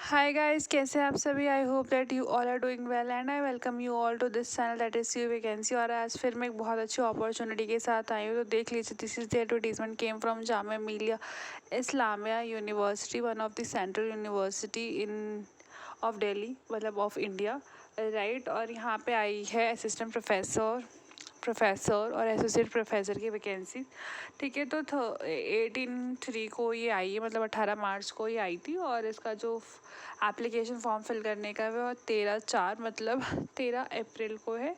Hi guys, कैसे हैं आप सभी। I hope that you all are doing well and I welcome you all to this channel that is C vacancy. और आज फिर मैं एक बहुत अच्छी अपॉर्चुनिटी के साथ आई हूँ, तो देख लीजिए। This is the advertisement came from Jamia Millia Islamia university, one of the central university in of Delhi, मतलब ऑफ इंडिया, राइट। और यहाँ पे आई है असिस्टेंट प्रोफेसर और एसोसिएट प्रोफेसर की वैकेंसी। ठीक है, तो 18/3 को ये आई है, मतलब 18 मार्च को ये आई थी। और इसका जो एप्लीकेशन फॉर्म फिल करने का है वो 13/4 मतलब 13 अप्रैल को है।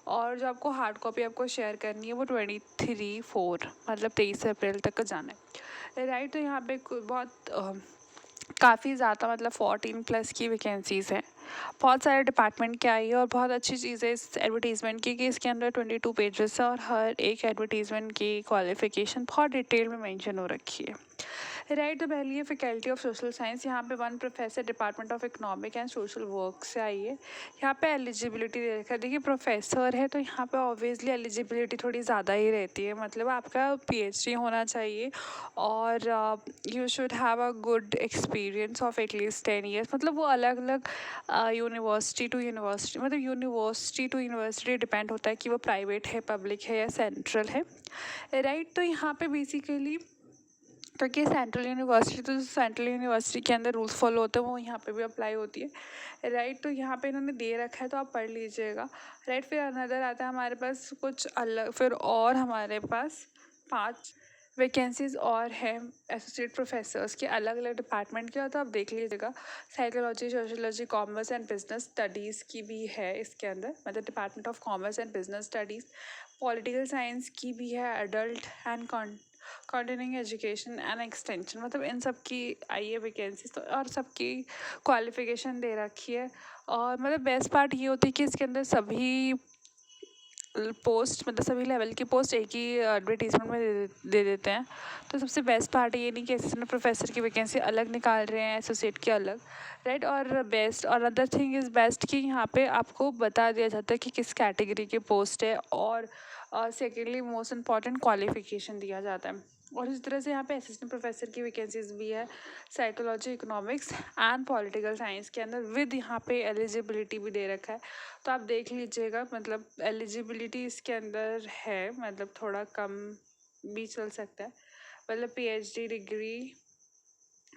और जो आपको हार्ड कॉपी आपको शेयर करनी है वो 23/4 मतलब 23 अप्रैल तक का जाना है, राइट। तो यहाँ पे बहुत काफ़ी ज़्यादा मतलब 14+ की वैकेंसीज़ हैं। बहुत सारे डिपार्टमेंट की आई है और बहुत अच्छी चीज़ है इस एडवर्टीज़मेंट की कि इसके अंदर 22 पेजेस है और हर एक एडवर्टीज़मेंट की क्वालिफ़िकेशन बहुत डिटेल में मेंशन हो रखी है, राइट। तो पहली है फैकल्टी ऑफ सोशल साइंस। यहाँ पे 1 professor department of economic and social work से आई है। यहाँ पे एलिजिबिलिटी दे रखा है। देखिए, प्रोफेसर है तो यहाँ पे ऑब्वियसली एलिजिबिलिटी थोड़ी ज़्यादा ही रहती है, मतलब आपका पीएचडी होना चाहिए और you should have a good experience of at least 10 years. मतलब वो अलग अलग यूनिवर्सिटी टू यूनिवर्सिटी, मतलब यूनिवर्सिटी टू यूनिवर्सिटी डिपेंड होता है कि वो प्राइवेट है, पब्लिक है या सेंट्रल है, राइट। तो यहाँ पे बेसिकली क्योंकि सेंट्रल यूनिवर्सिटी, तो सेंट्रल यूनिवर्सिटी के अंदर रूल्स फॉलो होते हैं वो यहाँ पे भी अप्लाई होती है, राइट। तो यहाँ पे इन्होंने दे रखा है तो आप पढ़ लीजिएगा, राइट। फिर अनदर आता है हमारे पास कुछ अलग, फिर और हमारे पास 5 वैकेंसीज और हैं एसोसिएट प्रोफेसर्स के अलग अलग डिपार्टमेंट के। तो आप देख लीजिएगा, psychology, sociology, commerce and business studies की भी है इसके अंदर, मतलब department of commerce and business studies. Political science की भी है, adult and continuing education and extension, मतलब इन सब की आई है वैकेंसीज। तो और सबकी क्वालिफिकेशन दे रखी है। और मतलब बेस्ट पार्ट ये होती है कि इसके अंदर सभी पोस्ट, मतलब सभी लेवल की पोस्ट एक ही एडवर्टीजमेंट में दे देते हैं। तो सबसे बेस्ट पार्ट ये नहीं कि असिस्टेंट प्रोफेसर की वैकेंसी अलग निकाल रहे हैं, एसोसिएट की अलग, राइट। और बेस्ट और अदर थिंग इज़ बेस्ट कि यहाँ पे आपको बता दिया जाता है कि किस कैटेगरी की पोस्ट है। और सेकेंडली मोस्ट इम्पॉर्टेंट क्वालिफिकेशन दिया जाता है। और इस तरह से यहाँ पे असिस्टेंट प्रोफेसर की वैकेंसीज भी है psychology, economics and political science के अंदर, विद यहाँ पे एलिजिबिलिटी भी दे रखा है। तो आप देख लीजिएगा, मतलब एलिजिबिलिटी इसके अंदर है, मतलब थोड़ा कम भी चल सकता है। मतलब पीएचडी डिग्री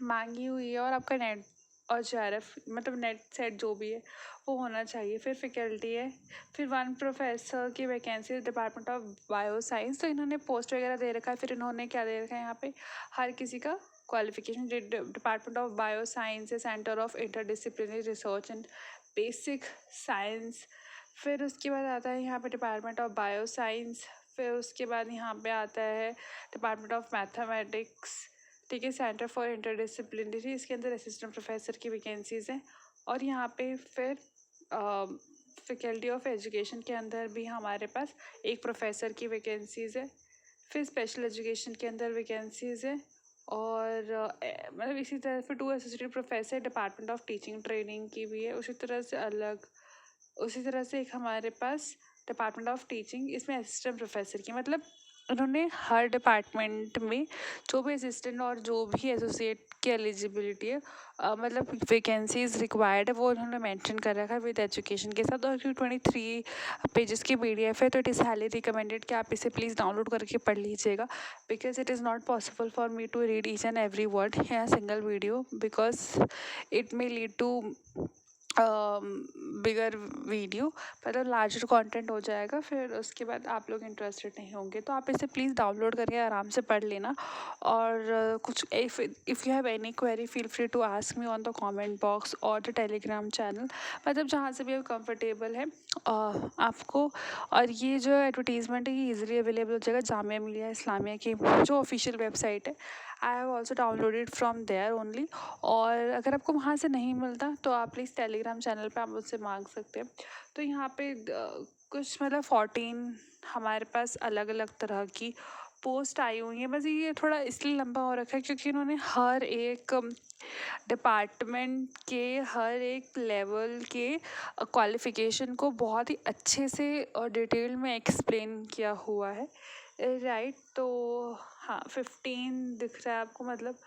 मांगी हुई है और आपका नेट और जेआरएफ, मतलब नेट सेट जो भी है वो होना चाहिए। फिर फैकल्टी है, फिर 1 प्रोफेसर की vacancy department of bio science. तो इन्होंने पोस्ट वगैरह दे रखा है। फिर इन्होंने क्या दे रखा है यहाँ पे, हर किसी का qualification. Department of bio science है centre of interdisciplinary research and basic science. फिर उसके बाद आता है यहाँ पे डिपार्टमेंट ऑफ बायो साइंस। फिर उसके बाद यहाँ पे आता है डिपार्टमेंट ऑफ मैथमेटिक्स, ठीक है, सेंटर फॉर इंटरडिसिप्लिनरी। इसके अंदर असिस्टेंट प्रोफेसर की वैकेंसीज़ हैं। और यहाँ पे फिर फैकल्टी ऑफ एजुकेशन के अंदर भी हमारे पास एक प्रोफेसर की वैकेंसीज़ है। फिर स्पेशल एजुकेशन के अंदर वैकेंसीज़ है। और मतलब इसी तरह फिर 2 associate professor department of teaching training की भी है। उसी तरह से एक हमारे पास डिपार्टमेंट ऑफ टीचिंग, इसमें असिस्टेंट प्रोफेसर की, मतलब उन्होंने हर डिपार्टमेंट में जो भी असिस्टेंट और जो भी एसोसिएट की एलिजिबिलिटी है, मतलब वैकेंसीज रिक्वायर्ड है, वो उन्होंने मेंशन कर रखा है विद एजुकेशन के साथ। और 23 पेजेस की पीडीएफ है, तो इट इज़ हाईली रिकमेंडेड कि आप इसे प्लीज़ डाउनलोड करके पढ़ लीजिएगा, because it is not possible for me to read each and every word in a single video, because it may lead to bigger video, मतलब larger content हो जाएगा। फिर उसके बाद आप लोग इंटरेस्टेड नहीं होंगे, तो आप इसे प्लीज़ डाउनलोड करके आराम से पढ़ लेना। और कुछ if you have any query feel free to ask me on the comment box और द टेलीग्राम चैनल, मतलब जहाँ से भी कंफर्टेबल है आपको। और ये जो एडवर्टीज़मेंट है ये ईजिली अवेलेबल हो जाएगा जामिया मिलिया इस्लामिया की जो ऑफिशियल वेबसाइट है। I have also downloaded from there only. और अगर आपको वहाँ से नहीं मिलता तो आप प्लीज़ टेलीग्राम चैनल पे आप मुझसे मांग सकते हैं। तो यहाँ पे कुछ मतलब 14 हमारे पास अलग अलग तरह की पोस्ट आई हुई हैं। बस ये थोड़ा इसलिए लंबा हो रखा है क्योंकि इन्होंने हर एक डिपार्टमेंट के हर एक लेवल के क्वालिफ़िकेशन को बहुत ही अच्छे से और डिटेल में एक्सप्लेन किया हुआ है, राइट। तो हाँ, 15 दिख रहा है आपको, मतलब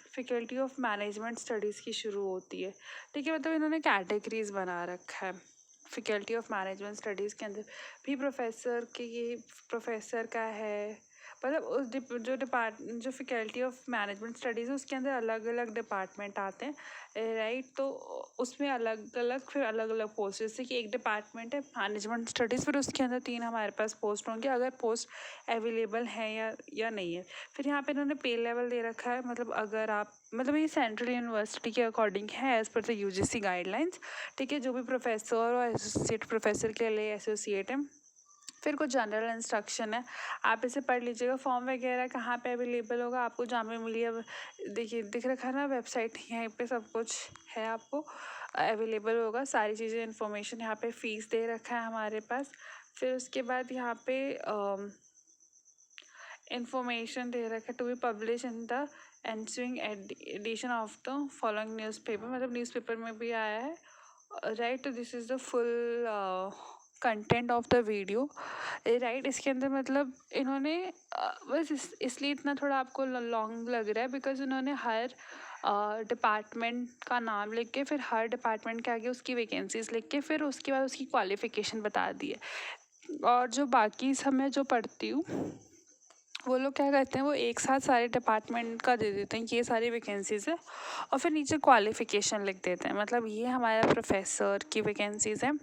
फैकल्टी ऑफ मैनेजमेंट स्टडीज़ की शुरू होती है। ठीक है, मतलब इन्होंने कैटेगरीज बना रखा है फैकल्टी ऑफ मैनेजमेंट स्टडीज़ के अंदर भी। प्रोफेसर के ये प्रोफेसर का है, मतलब जो जो फैकल्टी ऑफ मैनेजमेंट स्टडीज़ है उसके अंदर अलग अलग डिपार्टमेंट आते हैं, राइट। तो उसमें अलग अलग फिर अलग अलग पोस्ट, जैसे कि एक डिपार्टमेंट है मैनेजमेंट स्टडीज़, फिर उसके अंदर 3 हमारे पास पोस्ट होंगे अगर पोस्ट अवेलेबल है या नहीं है। फिर यहाँ पे इन्होंने पे लेवल दे रखा है, मतलब अगर आप, मतलब ये सेंट्रल यूनिवर्सिटी के अकॉर्डिंग है as per the UGC guidelines. ठीक है, जो भी प्रोफेसर और एसोसिएट प्रोफेसर के लिए एसोसिएट है। फिर कुछ जनरल इंस्ट्रक्शन है, आप इसे पढ़ लीजिएगा। फॉर्म वगैरह कहाँ पे अवेलेबल होगा आपको, जामिया मिलिया, देखिए दिख रखा है ना वेबसाइट, यहीं पे सब कुछ है, आपको अवेलेबल होगा सारी चीज़ें, इन्फॉर्मेशन। यहाँ पे फ़ीस दे रखा है हमारे पास। फिर उसके बाद यहाँ पे इंफॉर्मेशन दे रखा है to be publish in the ensuing edition of the following newspaper, मतलब न्यूज़पेपर में भी आया है, राइट। तो this is the full content of the video, right. इसके अंदर मतलब इन्होंने बस इसलिए इतना थोड़ा आपको लॉन्ग लग रहा है बिकॉज उन्होंने हर डिपार्टमेंट का नाम लिख के, फिर हर डिपार्टमेंट के आगे उसकी वैकेंसीज लिख के, फिर उसके बाद उसकी क्वालिफ़िकेशन बता दी है। और जो बाकी सब मैं जो पढ़ती हूँ वो लोग क्या करते हैं, वो एक साथ सारे डिपार्टमेंट का दे देते हैं, ये सारी वैकेंसीज़ है, और फिर नीचे क्वालिफ़िकेशन लिख देते हैं। मतलब ये हमारा प्रोफेसर की वैकेंसीज़ हैं,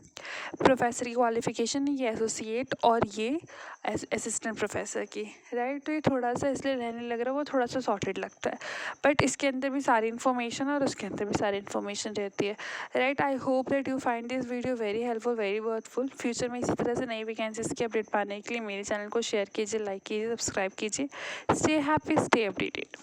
प्रोफेसर की क्वालिफ़िकेशन, ये एसोसिएट और ये असिस्टेंट प्रोफेसर की, राइट। तो ये थोड़ा सा इसलिए रहने लग रहा है, वो थोड़ा सा सॉर्टेड लगता है, बट इसके अंदर भी सारी इन्फॉर्मेशन और उसके अंदर भी सारी इन्फॉर्मेशन रहती है, right. I hope that you find this video very helpful, very worthful. Future में इसी तरह से नई वैकेंसीज़ की अपडेट पाने के लिए मेरे चैनल को शेयर कीजिए, लाइक कीजिए, सब्सक्राइब कीजिए। Stay happy, stay updated.